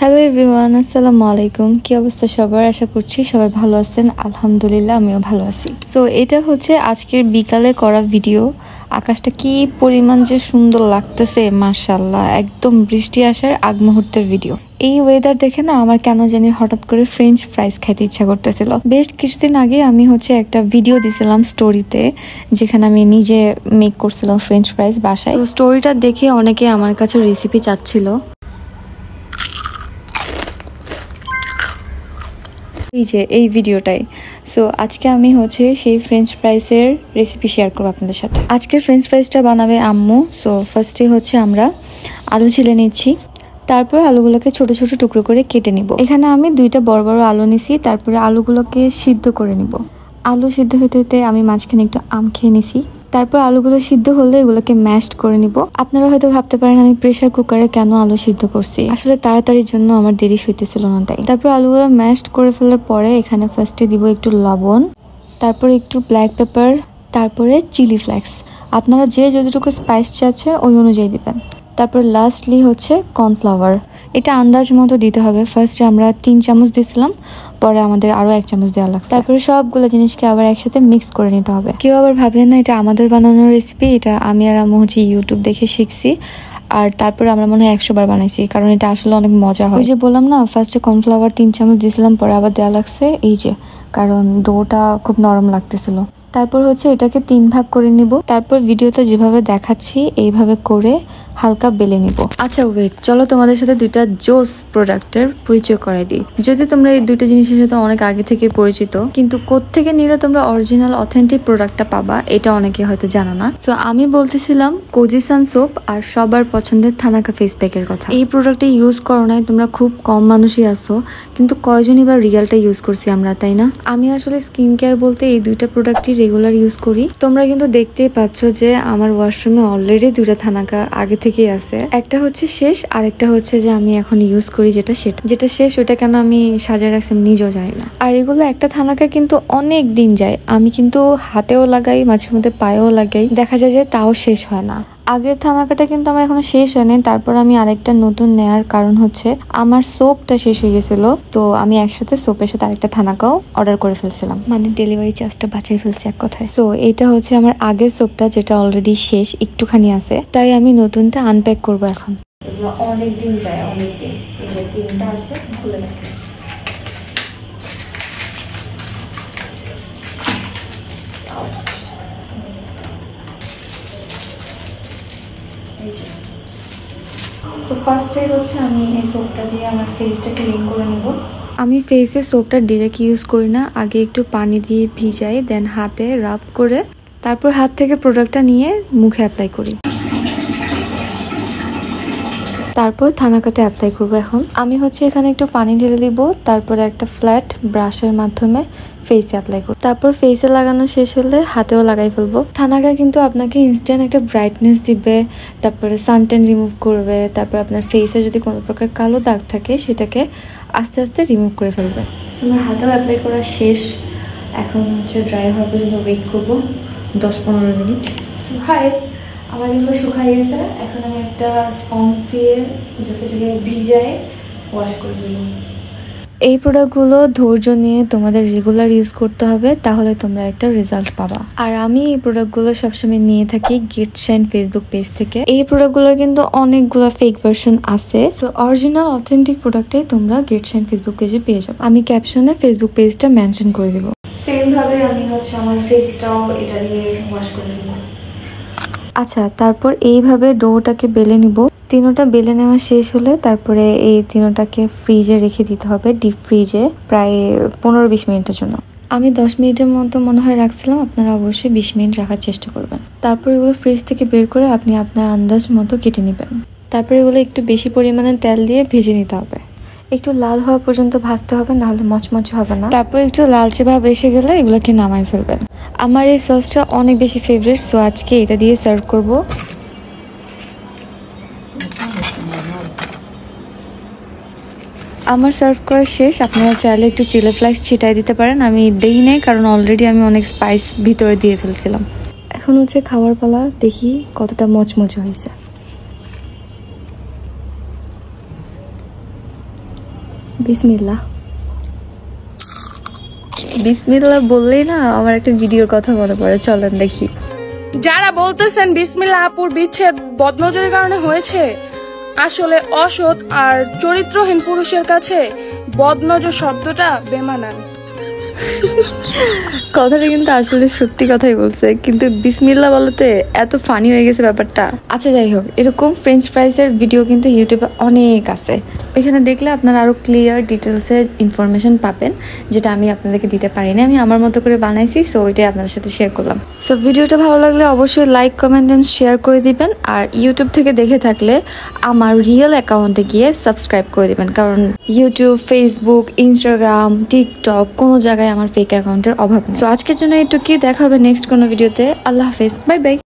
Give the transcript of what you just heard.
Hello everyone, আসসালামু আলাইকুম। কি অবস্থা সবার? আশা করছি সবাই ভালো আছেন। আলহামদুলিল্লাহ, আমিও ভালো আছি। সো এটা হচ্ছে আজকের বিকালে করা ভিডিও। আকাশটা কি পরিমাণ যে সুন্দর লাগতেছে, মাশাআল্লাহ। একদম বৃষ্টি আসার আগ মুহূর্তের ভিডিও। এই ওয়েদার দেখে না আমার কেন জানি হঠাৎ করে ফ্রেঞ্চ ফ্রাইজ খাইতে ইচ্ছা করতেছিল। বেশ কিছুদিন আগে আমি একটা ভিডিও দিছিলাম স্টোরিতে, যেখানে আমি নিজে মেক করছিলাম ফ্রেঞ্চ ফ্রাইজ বাসায়। তো স্টোরিটা দেখে অনেকে আমার কাছে রেসিপি চাচ্ছিল। এই ভিডিওটাই। সো আজকে আমি সেই ফ্রেঞ্চ ফ্রাইসের রেসিপি শেয়ার করবো আপনাদের সাথে। আজকের ফ্রেঞ্চ ফ্রাইসটা বানাবে আম্মু। সো ফার্স্টে আমরা আলু ছিলে নিচ্ছি, তারপর আলুগুলোকে ছোট ছোট টুকরো করে কেটে নিব। এখানে আমি 2টা বড় বড় আলু নিছি, তারপরে আলুগুলোকে সিদ্ধ করে নিব। আলু সিদ্ধ হতে হতে আমি মাঝখানে একটু আম খেয়ে নিছি। তারপর আলুগুলো সিদ্ধ হলে এগুলোকে ম্যাশড করে নিব। আপনারা হয়তো ভাবতে পারেন আমি প্রেসার কুকারে কেন আলু সিদ্ধ করছি, আসলে তাড়াতাড়ির জন্য আমার দেরি হইতেছিল না তাই। তারপর আলুগুলো ম্যাশড করে ফেলার পরে এখানে ফার্স্টে দিব একটু লবণ, তারপর একটু ব্ল্যাক পেপার, তারপরে চিলি ফ্লেক্স। আপনারা যে যতটুকু স্পাইস চাচ্ছেন ওই অনুযায়ী দিবেন। তারপর লাস্টলি কর্নফ্লাওয়ার। এটা আন্দাজ মতো দিতে হবে। ফার্স্টে আমরা 3 চামচ দিয়েছিলাম, পরে আমাদের আরো 1 চামচ দেওয়া লাগছে। তারপরে সবগুলো জিনিসকে আবার একসাথে মিক্স করে নিতে হবে। কেউ আবার ভাবেন না এটা আমাদের বানানোর রেসিপি, এটা আমি আর আম্মু ইউটিউব দেখে শিখছি। আর তারপরে আমরা মনে হয় 100 বার বানাইছি, কারণ এটা আসলে অনেক মজা হয়। ওই যে বললাম না, ফার্স্টে কর্নফ্লাওয়ার 3 চামচ দিয়েছিলাম, পরে আবার দেওয়া লাগছে কারণ ডোটা খুব নরম লাগতেছিল। তারপর এটাকে 3 ভাগ করে নিব। তারপর ভিডিওতে যেভাবে দেখাচ্ছি এইভাবে করে হালকা বেলে নিব। আচ্ছা ওয়েট, চলো তোমাদের সাথে 2টা জোস প্রোডাক্টের পরিচয় করাই দিই। যদি তোমরা এই 2টা জিনিসের সাথে অনেক আগে থেকে পরিচিত, কিন্তু কোত্থেকে নিলে তোমরা অরিজিনাল অথেন্টিক প্রোডাক্টটা পাবা এটা অনেকে হয়তো জানো না। সো আমি বলতেছিলাম কোজিসান সোপ আর সবার পছন্দের থানাকা ফেস প্যাকের কথা। এই প্রোডাক্টটা ইউজ করো নাই তোমরা খুব কম মানুষই আছো, কিন্তু কয়জনই বা রিয়ালটা ইউজ করছি আমরা, তাই না? আমি আসলে স্কিন কেয়ার বলতে এই 2টা প্রোডাক্টই রেগুলার ইউজ করি। তোমরা কিন্তু দেখতেই পাচ্ছ যে আমার ওয়াশরুমে অলরেডি 2টা থানাকা আগে থেকেই আছে। একটা শেষ, আর একটা যে আমি এখন ইউজ করি যেটা শেষ, ওটা কেন আমি সাজায় রাখছি নিজেও জানি না। আর এগুলো একটা থানাকা কিন্তু অনেক দিন যায়। আমি কিন্তু হাতেও লাগাই, মাঝে মধ্যে পায়েও লাগাই, দেখা যায় যে তাও শেষ হয় না। আগের থানাকাটা কিন্তু আমার এখনো শেষ হয়নি। তারপর আমি আরেকটা নতুন নেয়ার কারণ আমার সোপটা শেষ হয়ে গেছিল, তো আমি একসাথে সোপের সাথে আরেকটা থানাকাও অর্ডার করে ফেলছিলাম, মানে ডেলিভারি চার্জটা বাঁচাই ফেলছি এক কথায়। সো এটা আমার আগের সোপটা, যেটা অলরেডি শেষ, একটুখানি আছে, তাই আমি নতুনটা আনপ্যাক করব এখন। এগুলো অনেক দিন যায়, অনেক দিন। এই যে 3টা আছে, খুলে দেখেন। সো ফার্স্টে আমি এই সোপটা দিয়ে আমার ফেসটা ক্লিন করে নেব। আমি ফেসে সোপটা ডিরেক্ট ইউজ করি না, আগে একটু পানি দিয়ে ভিজাই, দেন হাতে রাব করে তারপর হাত থেকে প্রোডাক্টটা নিয়ে মুখে অ্যাপ্লাই করি। তারপর থানাকাটা অ্যাপ্লাই করবো। এখন আমি এখানে একটু পানি ঢেলে দিব, তারপরে একটা ফ্ল্যাট ব্রাশের মাধ্যমে ফেসে অ্যাপ্লাই করব। তারপর ফেসে লাগানো শেষ হলে হাতেও লাগাই ফেলবো। থানাকা কিন্তু আপনাকে ইনস্ট্যান্ট একটা ব্রাইটনেস দিবে, তারপরে সানটেন রিমুভ করবে, তারপর আপনার ফেসে যদি কোনো প্রকার কালো দাগ থাকে সেটাকে আস্তে আস্তে রিমুভ করে ফেলবে। আমার হাতেও অ্যাপ্লাই করা শেষ, এখন ড্রাই হওয়ার পর্যন্ত ওয়েট করবো 10-15 মিনিট। সো আমার এগুলো শুকাই গেছে। এখন আমি একটা স্পঞ্জ দিয়ে জাস্ট এটাকে ভিজায় ওয়াশ করে ফেলবো। এই প্রোডাক্টগুলো ধৈর্য নিয়ে তোমাদের রেগুলার ইউজ করতে হবে, তাহলে তোমরা একটা রেজাল্ট পাবা। আর আমি এই প্রোডাক্টগুলো সবসময় নিয়ে থাকি গেট শাইন ফেসবুক পেজ থেকে। এই প্রোডাক্টগুলোর কিন্তু অনেকগুলো ফেক ভার্সন আছে। সো অরিজিনাল অথেন্টিক প্রোডাক্টটাই তোমরা গেট শাইন ফেসবুক পেজে পেয়ে যাবে। আমি ক্যাপশনে ফেসবুক পেজটা মেনশন করে দেবো। সেম ভাবে আমি আমার ফেসটাও এটা দিয়ে ওয়াশ করে ফেলবো। আচ্ছা, তারপর এইভাবে ডোটাকে বেলে নিব। 3টা বেলে নেওয়া শেষ হলে তারপরে এই 3টাকে ফ্রিজে রেখে দিতে হবে, ডিপ ফ্রিজে, প্রায় 15-20 মিনিটের জন্য। আমি 10 মিনিটের মতো মনে হয় রাখছিলাম, আপনারা অবশ্যই 20 মিনিট রাখার চেষ্টা করবেন। তারপর এগুলো ফ্রিজ থেকে বের করে আপনি আপনার আন্দাজ মতো কেটে নেবেন। তারপর এগুলো একটু বেশি পরিমাণে তেল দিয়ে ভেজে নিতে হবে। একটু লাল হওয়া পর্যন্ত ভাজতে হবে, নাহলে মচমচে হবে না। তারপর একটু লালচে ভাব এসে গেলে এগুলোকে নামাই ফেলবেন। আমার এই সসটা অনেক বেশি ফেভারিট, সো আজকে এটা দিয়ে সার্ভ করব। আমার সার্ভ করা শেষ। আপনারা চাইলে একটু চিলি ফ্লেক্স ছিটাই দিতে পারেন, আমি দেই নাই কারণ অলরেডি আমি অনেক স্পাইস ভিতরে দিয়ে ফেলছিলাম। এখন খাওয়ার পালা, দেখি কতটা মচমচে হয়েছে। বিসমিল্লাহ। বিসমিল্লাহ বললেই না আমার একটা ভিডিওর কথা মনে পড়ে, চলেন দেখি। যারা বলতেছেন বিসমিল্লাহ আপুর বিচ্ছেদ বদনজরের কারণে হয়েছে, আসলে অসৎ আর চরিত্রহীন পুরুষের কাছে বদনজর শব্দটা বেমানান। কথাটা কিন্তু আসলে সত্যি কথাই বলছে, কিন্তু বিসমিল্লাহ বলতে এত ফানি হয়ে গেছে ব্যাপারটা। আচ্ছা যাই হোক, এরকম ফ্রেঞ্চ ফ্রাইসের ভিডিও কিন্তু ইউটিউবে অনেক আছে, ওইখানে দেখলে আপনারা আরো ক্লিয়ার ডিটেলসে ইনফরমেশন পাবেন, যেটা আমি আপনাদেরকে দিতে পারিনি। আমি আমার মতো করে বানাইছি, সো ওইটাই আপনাদের সাথে শেয়ার করলাম। সো ভিডিওটা ভালো লাগলে অবশ্যই লাইক, কমেন্ট এন্ড শেয়ার করে দিবেন। আর ইউটিউব থেকে দেখে থাকলে আমার রিয়েল অ্যাকাউন্টে গিয়ে সাবস্ক্রাইব করে দিবেন, কারণ ইউটিউব, ফেসবুক, ইনস্টাগ্রাম, টিকটক কোনো জায়গায় আমার ফেক অ্যাকাউন্টের অভাব নেই। সো আজকের জন্য একটু কি দেখা হবে নেক্সট কোনো ভিডিওতে। আল্লাহ হাফেজ, বাই বাই।